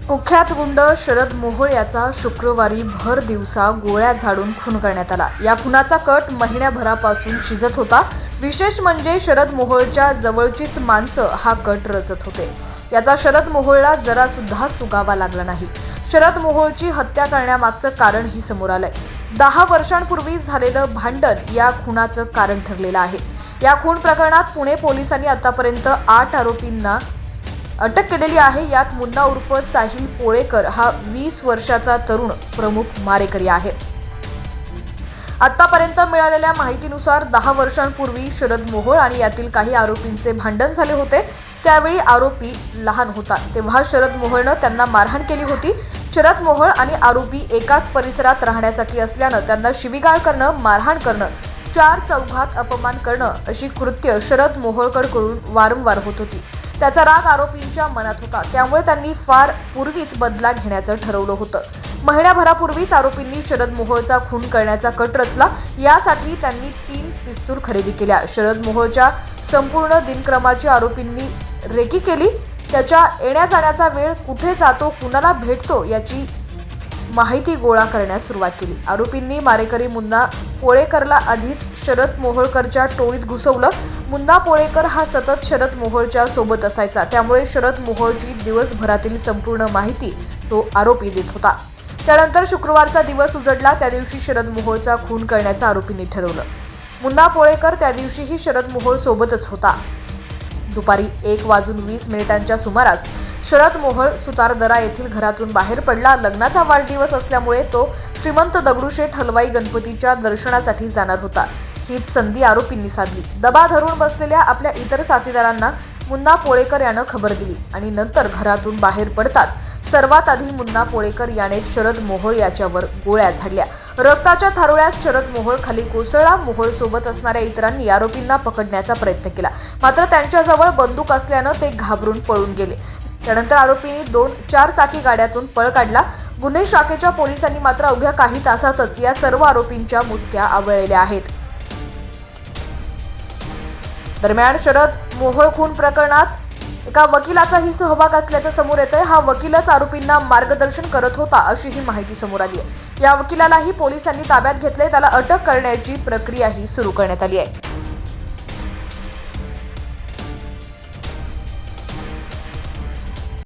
कुख्यात गुंड शरद मोहोळ याचा शुक्रवारी भर दिवसा गोळ्या झाडून खून करण्यात आला। या खुनाचा कट महिन्याभरापासून शिजत होता। विशेष म्हणजे शरद मोहोळच्या जवळचीच माणसं हा कट रचत होते। याचा शरद मोहोळला जरा सुद्धा सुगावा लागला नाही। शरद मोहोळची हत्या करण्यामागचं कारणही समोर आलंय। 10 वर्षांपूर्वी झालेलं भांडण या खुनाचं कारण ठरलेलं आहे। या खून प्रकरणात पुणे पोलिसांनी आतापर्यंत 8 आरोपींना अटक केलेली आहे। यात मुन्ना उर्फ साहिल पोळेकर हा 20 वर्षाचा तरुण प्रमुख मारेकरी आहे। आतापर्यंत मिळालेल्या माहितीनुसार 10 वर्षांपूर्वी शरद मोहोळ आणि यातील काही आरोपींचे भांडण झाले होते। त्यावेळी आरोपी लहान होता तेव्हा शरद मोहोळनं त्यांना मारहाण केली होती। शरद मोहोळ आणि आरोपी एकाच परिसरात राहण्यासाठी असल्यानं त्यांना शिवीगाळ करणं, मारहाण करणं, चार चौघात अपमान करणं अशी कृत्य शरद मोहोळकडून वारंवार होत होती। त्याचा राग आरोपींच्या मनात होता, त्यामुळे त्यांनी फार पूर्वीच बदला घेण्याचं ठरवलं होतं। महिन्याभरापूर्वीच आरोपींनी शरद मोहोळचा खून करण्याचा कट रचला। यासाठी त्यांनी 3 पिस्तूल खरेदी केल्या। शरद मोहोळच्या संपूर्ण दिनक्रमाची आरोपींनी रेकी केली। त्याच्या येण्या जाण्याचा वेळ, कुठे जातो, कुणाला भेटतो याची माहिती गोळा करण्यास सुरुवात केली। आरोपींनी मारेकरी मुन्ना पोळेकरला आधीच शरद मोहोळकरच्या टोळीत घुसवलं। मुन्ना पोळेकर हा सतत शरद मोहोळच्या सोबत असायचा, त्यामुळे शरद मोहोळची दिवसभरातील संपूर्ण माहिती तो आरोपी देत होता। त्यानंतर शुक्रवारचा दिवस उजडला। त्या दिवशी शरद मोहोळचा खून करण्याचं आरोपींनी ठरवलं। मुन्ना पोळेकर त्या दिवशीही शरद मोहोळ सोबतच होता। दुपारी 1:20 सुमारास शरद मोहोळ सुतारदरा येथील घरातून बाहेर पडला। लग्नाचा वाढदिवस असल्यामुळे तो श्रीमंत दगडूशेठ हलवाई गणपतीच्या दर्शनासाठी जाणार होता। हीच संधी आरोपींनी साधली। दबा धरून बसलेल्या आपल्या इतर साथीदारांना मुन्ना पोळेकर यानं खबर दिली आणि नंतर घरातून बाहेर पडताच सर्वात आधी मुन्ना पोळेकर याने शरद मोहोळ याच्यावर गोळ्या झाडल्या। रक्ताच्या थारोळ्यात शरद मोहोळ खाली कोसळला। मोहोळ सोबत असणाऱ्या इतरांनी आरोपींना पकडण्याचा प्रयत्न केला, मात्र त्यांच्याजवळ बंदूक असल्यानं ते घाबरून पळून गेले। त्यानंतर आरोपींनी 2 4-चाकी गाड्यातून पळ काढला। गुन्हे शाखेच्या पोलिसांनी मात्र अवघ्या काही तासातच या सर्व आरोपींच्या मुसक्या आवळलेल्या आहेत। दरम्यान शरद मोहोळ खून प्रकरणात एका वकिलाचाही सहभाग असल्याचं समोर येतंय। हा वकीलच आरोपींना मार्गदर्शन करत होता अशीही माहिती समोर आली आहे। या वकिलालाही पोलिसांनी ताब्यात घेतले। त्याला अटक करण्याची प्रक्रियाही सुरू करण्यात आली आहे।